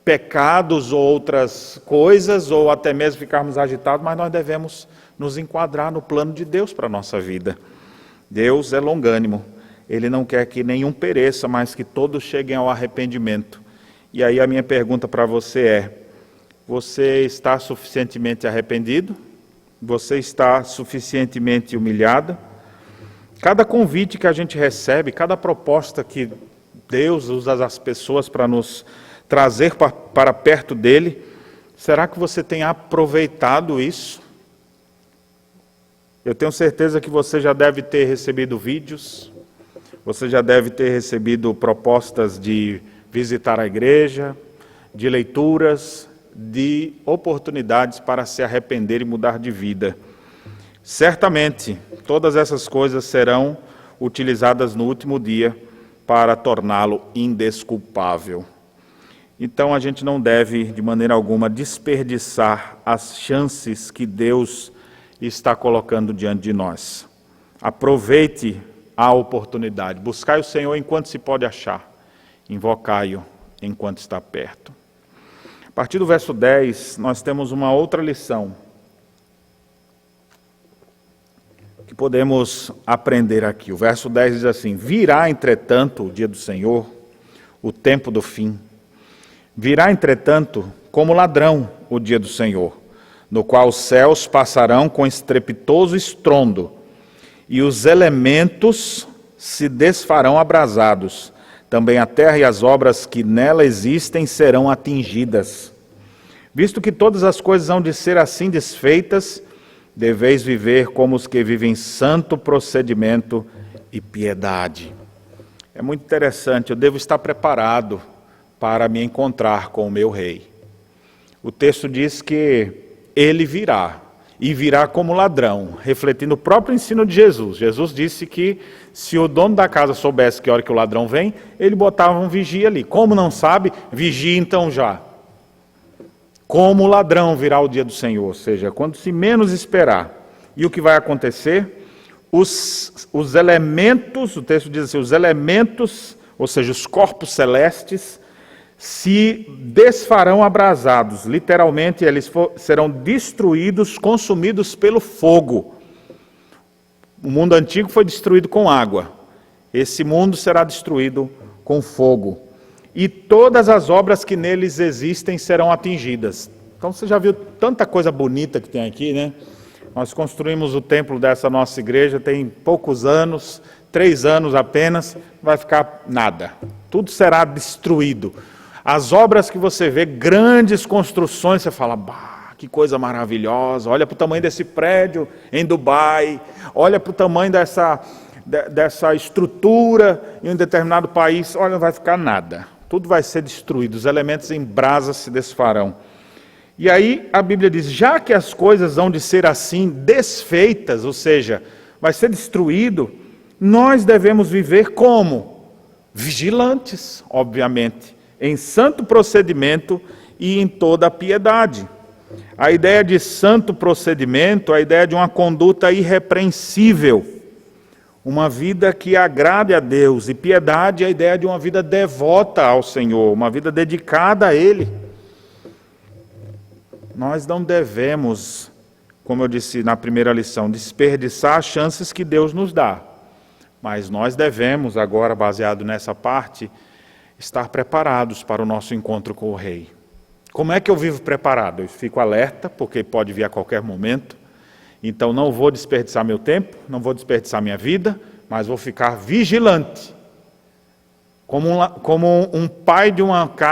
pecados ou outras coisas, ou até mesmo ficarmos agitados, mas nós devemos nos enquadrar no plano de Deus para a nossa vida. Deus é longânimo, Ele não quer que nenhum pereça, mas que todos cheguem ao arrependimento. E aí a minha pergunta para você é: você está suficientemente arrependido? Você está suficientemente humilhado? Cada convite que a gente recebe, cada proposta que Deus usa as pessoas para nos trazer para perto dEle, será que você tem aproveitado isso? Eu tenho certeza que você já deve ter recebido vídeos, você já deve ter recebido propostas de visitar a igreja, de leituras, de oportunidades para se arrepender e mudar de vida. Certamente, todas essas coisas serão utilizadas no último dia para torná-lo indesculpável. Então, a gente não deve, de maneira alguma, desperdiçar as chances que Deus está colocando diante de nós. Aproveite a oportunidade. Buscai o Senhor enquanto se pode achar. Invocai-o enquanto está perto. A partir do verso 10, nós temos uma outra lição que podemos aprender aqui. O verso 10 diz assim: virá, entretanto, o dia do Senhor, o tempo do fim. Virá, entretanto, como ladrão o dia do Senhor, no qual os céus passarão com estrepitoso estrondo, e os elementos se desfarão abrasados. Também a terra e as obras que nela existem serão atingidas. Visto que todas as coisas hão de ser assim desfeitas, deveis viver como os que vivem santo procedimento e piedade. É muito interessante, eu devo estar preparado para me encontrar com o meu rei. O texto diz que ele virá, e virá como ladrão, refletindo o próprio ensino de Jesus. Jesus disse que se o dono da casa soubesse que a hora que o ladrão vem, ele botava um vigia ali. Como não sabe, vigia então já. Como ladrão virá o dia do Senhor, ou seja, quando se menos esperar. E o que vai acontecer? Os elementos, o texto diz assim, os elementos, ou seja, os corpos celestes, se desfarão abrasados. Literalmente, eles serão destruídos, consumidos pelo fogo. O mundo antigo foi destruído com água. Esse mundo será destruído com fogo. E todas as obras que neles existem serão atingidas. Então você já viu tanta coisa bonita que tem aqui, né? Nós construímos o templo dessa nossa igreja tem poucos anos, 3 anos apenas, não vai ficar nada. Tudo será destruído. As obras que você vê, grandes construções, você fala, bah, que coisa maravilhosa, olha para o tamanho desse prédio em Dubai, olha para o tamanho dessa estrutura em um determinado país, olha, não vai ficar nada. Tudo vai ser destruído, os elementos em brasa se desfarão. E aí a Bíblia diz, já que as coisas hão de ser assim desfeitas, ou seja, vai ser destruído, nós devemos viver como? Vigilantes, obviamente, em santo procedimento e em toda a piedade. A ideia de santo procedimento, a ideia de uma conduta irrepreensível, uma vida que agrade a Deus, e piedade é a ideia de uma vida devota ao Senhor, uma vida dedicada a Ele. Nós não devemos, como eu disse na primeira lição, desperdiçar as chances que Deus nos dá, mas nós devemos, agora baseado nessa parte, estar preparados para o nosso encontro com o Rei. Como é que eu vivo preparado? Eu fico alerta, porque pode vir a qualquer momento, então não vou desperdiçar meu tempo, não vou desperdiçar minha vida, mas vou ficar vigilante. Como um pai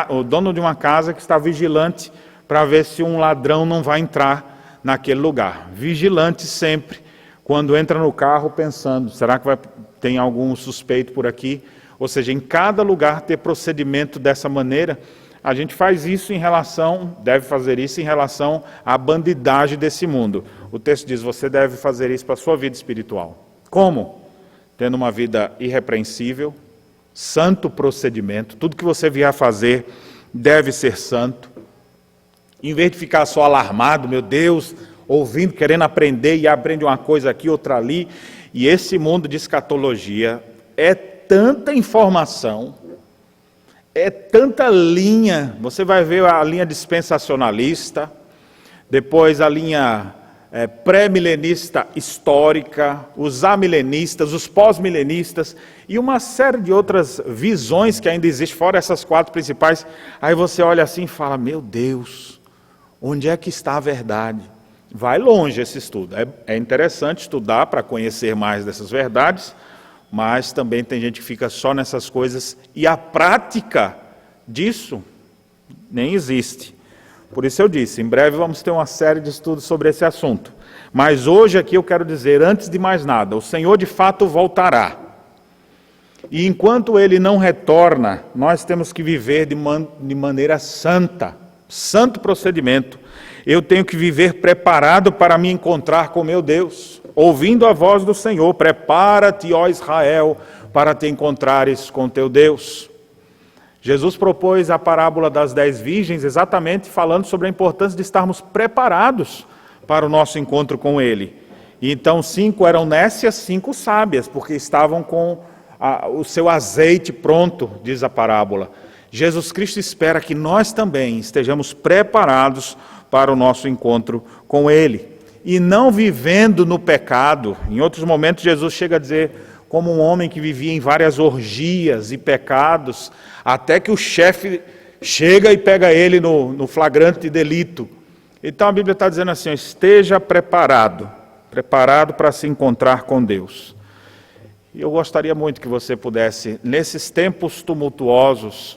o dono de uma casa que está vigilante para ver se um ladrão não vai entrar naquele lugar. Vigilante sempre, quando entra no carro pensando, será que tem algum suspeito por aqui? Ou seja, em cada lugar ter procedimento dessa maneira. A gente faz isso deve fazer isso em relação à bandidagem desse mundo. O texto diz, você deve fazer isso para a sua vida espiritual. Como? Tendo uma vida irrepreensível, santo procedimento, tudo que você vier a fazer deve ser santo. Em vez de ficar só alarmado, meu Deus, ouvindo, querendo aprender, e aprende uma coisa aqui, outra ali. E esse mundo de escatologia é tanta informação, é tanta linha. Você vai ver a linha dispensacionalista, depois a linha pré-milenista histórica, os amilenistas, os pós-milenistas e uma série de outras visões que ainda existem, fora essas 4 principais. Aí você olha assim e fala, meu Deus, onde é que está a verdade? Vai longe esse estudo. É interessante estudar para conhecer mais dessas verdades, mas também tem gente que fica só nessas coisas e a prática disso nem existe. Por isso eu disse, em breve vamos ter uma série de estudos sobre esse assunto. Mas hoje aqui eu quero dizer, antes de mais nada, o Senhor de fato voltará. E enquanto Ele não retorna, nós temos que viver de maneira santa, santo procedimento. Eu tenho que viver preparado para me encontrar com meu Deus, ouvindo a voz do Senhor, prepara-te, ó Israel, para te encontrares com teu Deus. Jesus propôs a parábola das 10 virgens exatamente falando sobre a importância de estarmos preparados para o nosso encontro com Ele. E então 5 eram nécias, 5 sábias, porque estavam com o seu azeite pronto, diz a parábola. Jesus Cristo espera que nós também estejamos preparados para o nosso encontro com Ele. E não vivendo no pecado. Em outros momentos Jesus chega a dizer, como um homem que vivia em várias orgias e pecados, até que o chefe chega e pega ele no flagrante delito. Então a Bíblia está dizendo assim, esteja preparado para se encontrar com Deus. E eu gostaria muito que você pudesse, nesses tempos tumultuosos,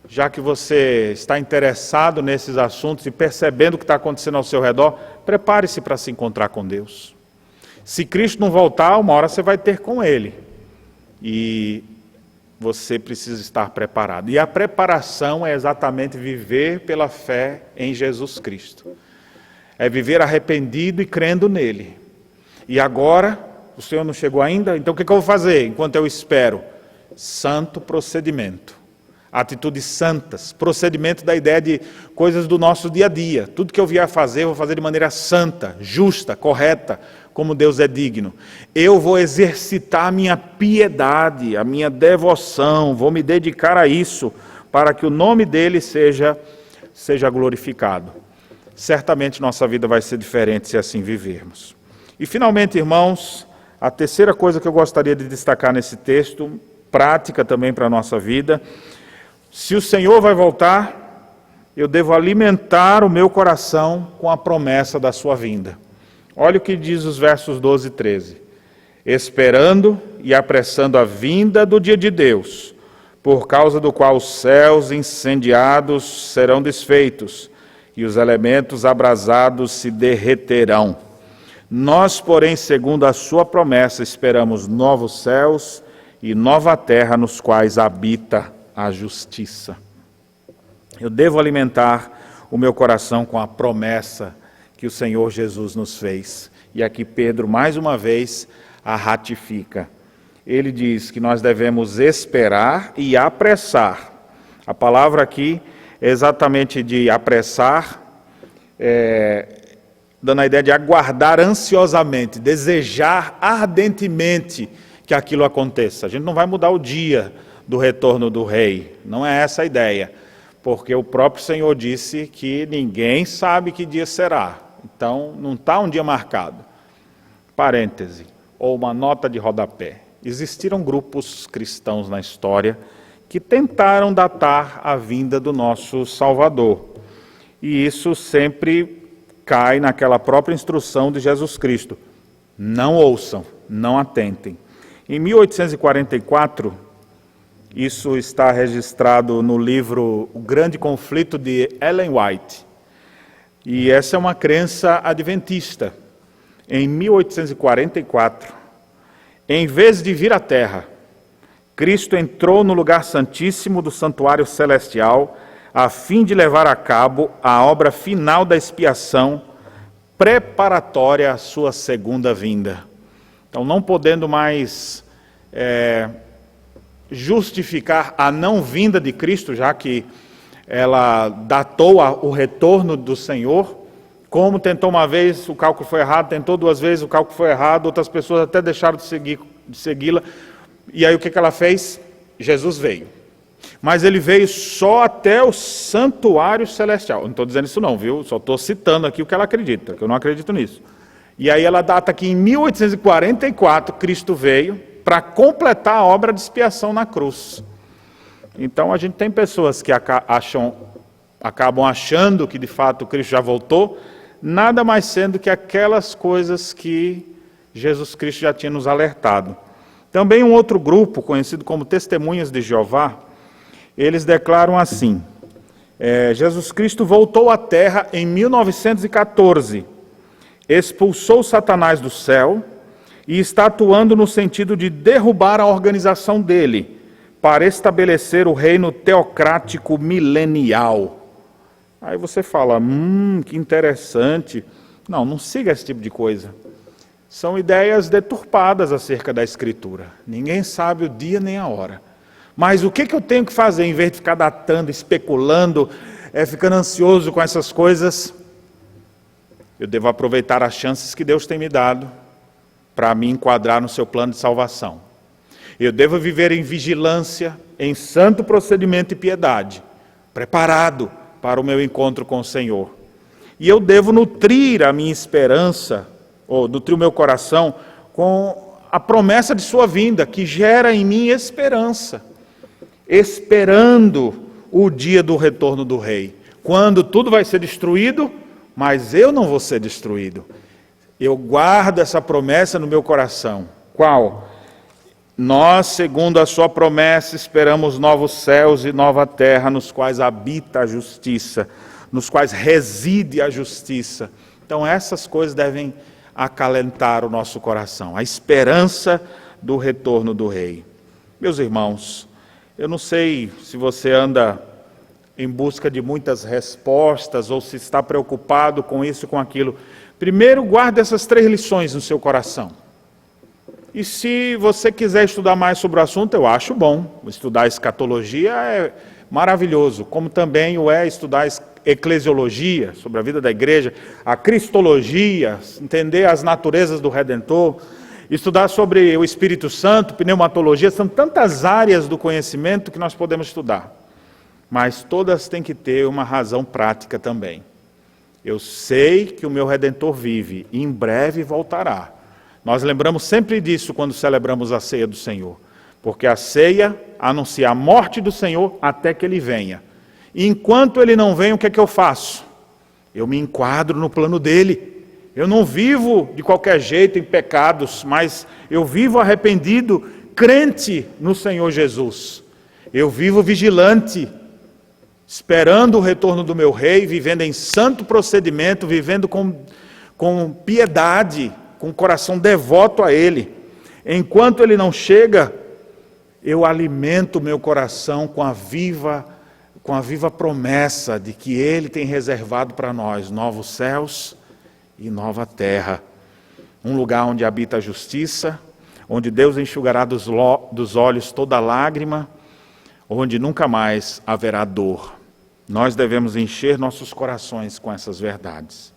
já que você está interessado nesses assuntos e percebendo o que está acontecendo ao seu redor, prepare-se para se encontrar com Deus. Se Cristo não voltar, uma hora você vai ter com Ele. E você precisa estar preparado. E a preparação é exatamente viver pela fé em Jesus Cristo. É viver arrependido e crendo nele. E agora, o Senhor não chegou ainda? Então o que eu vou fazer enquanto eu espero? Santo procedimento. Atitudes santas, procedimento da ideia de coisas do nosso dia a dia. Tudo que eu vier a fazer, eu vou fazer de maneira santa, justa, correta, como Deus é digno. Eu vou exercitar a minha piedade, a minha devoção, vou me dedicar a isso, para que o nome dele seja glorificado. Certamente nossa vida vai ser diferente se assim vivermos. E finalmente, irmãos, a terceira coisa que eu gostaria de destacar nesse texto, prática também para a nossa vida. Se o Senhor vai voltar, eu devo alimentar o meu coração com a promessa da sua vinda. Olha o que diz os versos 12 e 13. Esperando e apressando a vinda do dia de Deus, por causa do qual os céus incendiados serão desfeitos e os elementos abrasados se derreterão. Nós, porém, segundo a sua promessa, esperamos novos céus e nova terra nos quais habita a justiça. Eu devo alimentar o meu coração com a promessa que o Senhor Jesus nos fez. E aqui Pedro, mais uma vez, a ratifica. Ele diz que nós devemos esperar e apressar. A palavra aqui é exatamente de apressar, dando a ideia de aguardar ansiosamente, desejar ardentemente que aquilo aconteça. A gente não vai mudar o dia do retorno do rei, não é essa a ideia, porque o próprio Senhor disse que ninguém sabe que dia será, então não está um dia marcado. Parêntese, ou uma nota de rodapé, existiram grupos cristãos na história que tentaram datar a vinda do nosso Salvador, e isso sempre cai naquela própria instrução de Jesus Cristo, não ouçam, não atentem. Em 1844, isso está registrado no livro O Grande Conflito de Ellen White. E essa é uma crença adventista. Em 1844, em vez de vir à terra, Cristo entrou no lugar santíssimo do santuário celestial a fim de levar a cabo a obra final da expiação preparatória à sua segunda vinda. Então, não podendo mais justificar a não vinda de Cristo, já que ela datou o retorno do Senhor, como tentou uma vez, o cálculo foi errado, tentou 2 vezes, o cálculo foi errado, outras pessoas até deixaram de segui-la, e aí o que ela fez? Jesus veio. mas ele veio só até o santuário celestial. Eu não estou dizendo isso não, viu? Só estou citando aqui o que ela acredita, que eu não acredito nisso. E aí ela data que em 1844 Cristo veio para completar a obra de expiação na cruz. Então a gente tem pessoas que acabam achando que de fato Cristo já voltou, nada mais sendo que aquelas coisas que Jesus Cristo já tinha nos alertado. Também um outro grupo, conhecido como Testemunhas de Jeová, eles declaram assim: Jesus Cristo voltou à Terra em 1914, expulsou Satanás do céu e está atuando no sentido de derrubar a organização dele, para estabelecer o reino teocrático milenial. Aí você fala, que interessante. Não siga esse tipo de coisa. São ideias deturpadas acerca da Escritura. Ninguém sabe o dia nem a hora. Mas o que eu tenho que fazer, em vez de ficar datando, especulando, ficando ansioso com essas coisas? Eu devo aproveitar as chances que Deus tem me dado para me enquadrar no seu plano de salvação. Eu devo viver em vigilância, em santo procedimento e piedade, preparado para o meu encontro com o Senhor. E eu devo nutrir a minha esperança, ou nutrir o meu coração, com a promessa de sua vinda, que gera em mim esperança, esperando o dia do retorno do Rei, quando tudo vai ser destruído, mas eu não vou ser destruído. Eu guardo essa promessa no meu coração. Qual? Nós, segundo a sua promessa, esperamos novos céus e nova terra, nos quais habita a justiça, nos quais reside a justiça. Então essas coisas devem acalentar o nosso coração, a esperança do retorno do Rei. Meus irmãos, eu não sei se você anda em busca de muitas respostas ou se está preocupado com isso, com aquilo. Primeiro, guarde essas 3 lições no seu coração. E se você quiser estudar mais sobre o assunto, eu acho bom. Estudar escatologia é maravilhoso, como também o é estudar eclesiologia, sobre a vida da igreja, a cristologia, entender as naturezas do Redentor, estudar sobre o Espírito Santo, pneumatologia, são tantas áreas do conhecimento que nós podemos estudar. Mas todas têm que ter uma razão prática também. Eu sei que o meu Redentor vive e em breve voltará. Nós lembramos sempre disso quando celebramos a ceia do Senhor, porque a ceia anuncia a morte do Senhor até que Ele venha. E enquanto Ele não vem, o que é que eu faço? Eu me enquadro no plano dEle. Eu não vivo de qualquer jeito em pecados, mas eu vivo arrependido, crente no Senhor Jesus. Eu vivo vigilante, esperando o retorno do meu Rei, vivendo em santo procedimento, vivendo com piedade, com o coração devoto a Ele. Enquanto Ele não chega, eu alimento o meu coração com a viva promessa de que Ele tem reservado para nós novos céus e nova terra. Um lugar onde habita a justiça, onde Deus enxugará dos olhos toda lágrima, onde nunca mais haverá dor. Nós devemos encher nossos corações com essas verdades.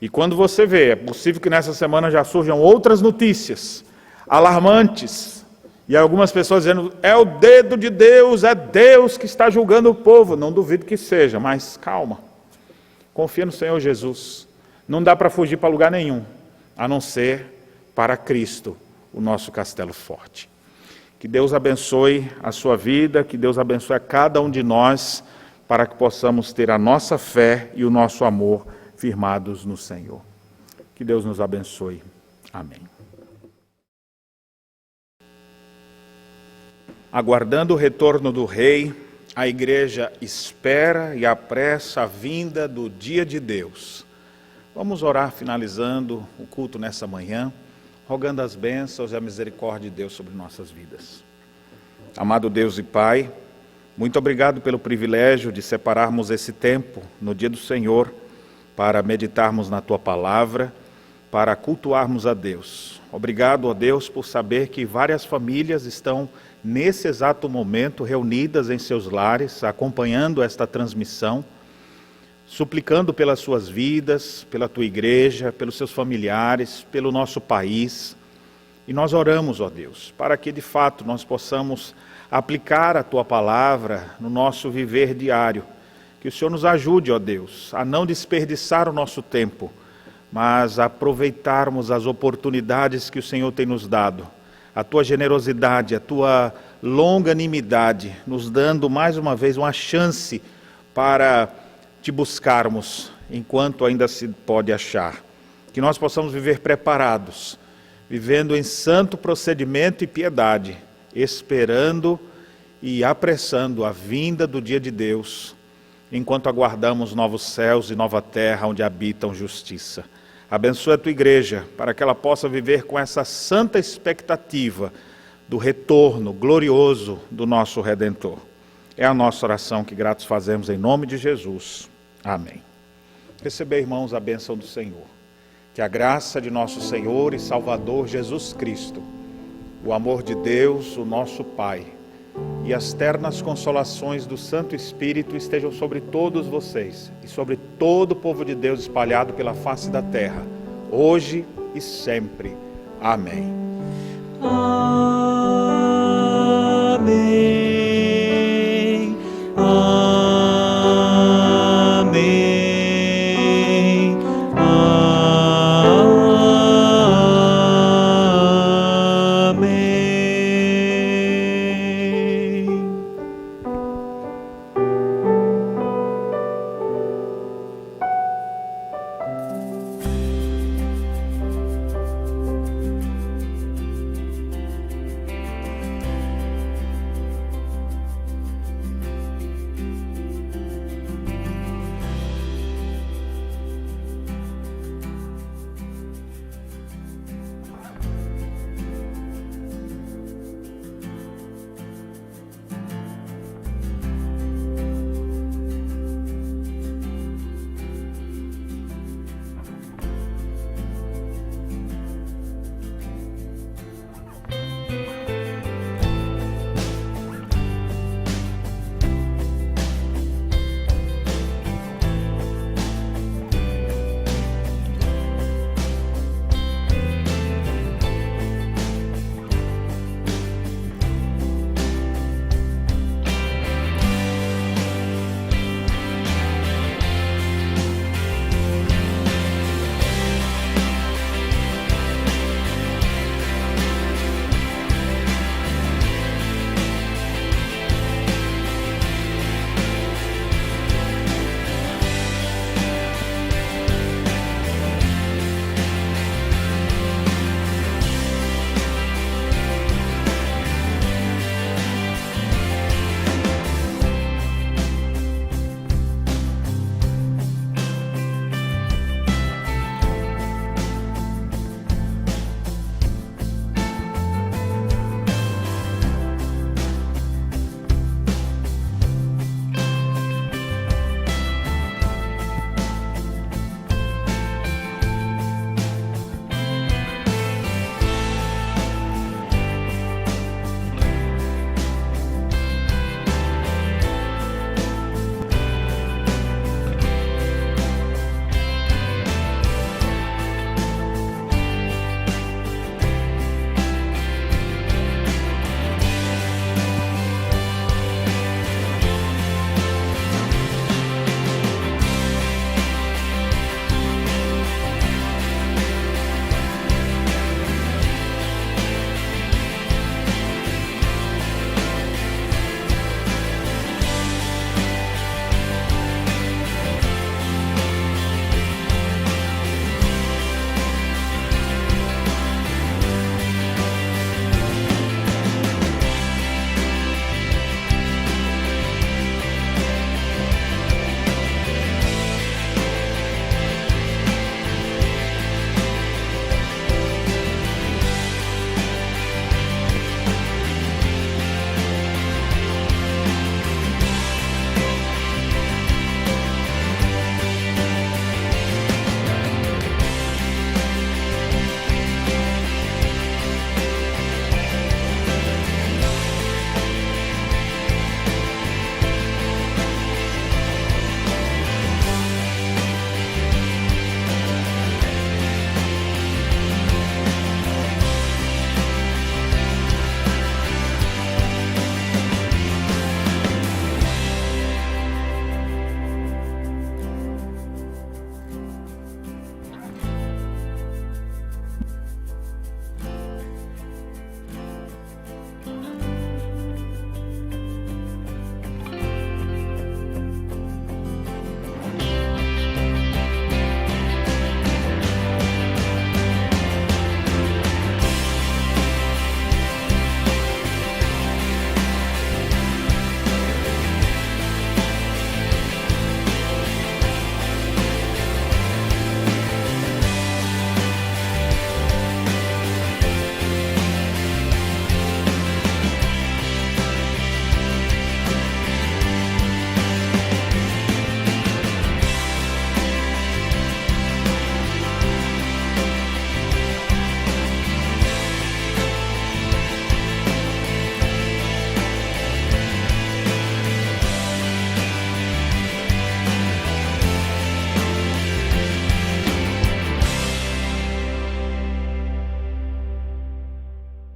E quando você vê, é possível que nessa semana já surjam outras notícias alarmantes, e algumas pessoas dizendo, é o dedo de Deus, é Deus que está julgando o povo. Não duvido que seja, mas calma, confia no Senhor Jesus. Não dá para fugir para lugar nenhum, a não ser para Cristo, o nosso castelo forte. Que Deus abençoe a sua vida, que Deus abençoe a cada um de nós, para que possamos ter a nossa fé e o nosso amor firmados no Senhor. Que Deus nos abençoe. Amém. Aguardando o retorno do Rei, a igreja espera e apressa a vinda do dia de Deus. Vamos orar finalizando o culto nessa manhã, rogando as bênçãos e a misericórdia de Deus sobre nossas vidas. Amado Deus e Pai, muito obrigado pelo privilégio de separarmos esse tempo no dia do Senhor para meditarmos na Tua Palavra, para cultuarmos a Deus. Obrigado, ó Deus, por saber que várias famílias estão nesse exato momento reunidas em seus lares, acompanhando esta transmissão, suplicando pelas suas vidas, pela Tua igreja, pelos seus familiares, pelo nosso país. E nós oramos, ó Deus, para que de fato nós possamos aplicar a Tua palavra no nosso viver diário. Que o Senhor nos ajude, ó Deus, a não desperdiçar o nosso tempo, mas a aproveitarmos as oportunidades que o Senhor tem nos dado. A Tua generosidade, a Tua longanimidade, nos dando mais uma vez uma chance para Te buscarmos enquanto ainda se pode achar. Que nós possamos viver preparados, vivendo em santo procedimento e piedade, esperando e apressando a vinda do dia de Deus, enquanto aguardamos novos céus e nova terra onde habitam justiça. Abençoa a Tua igreja, para que ela possa viver com essa santa expectativa do retorno glorioso do nosso Redentor. É a nossa oração que gratos fazemos em nome de Jesus. Amém. Recebei, irmãos, a bênção do Senhor. Que a graça de nosso Senhor e Salvador Jesus Cristo, o amor de Deus, o nosso Pai, e as ternas consolações do Santo Espírito estejam sobre todos vocês e sobre todo o povo de Deus espalhado pela face da terra, hoje e sempre. Amém. Amém.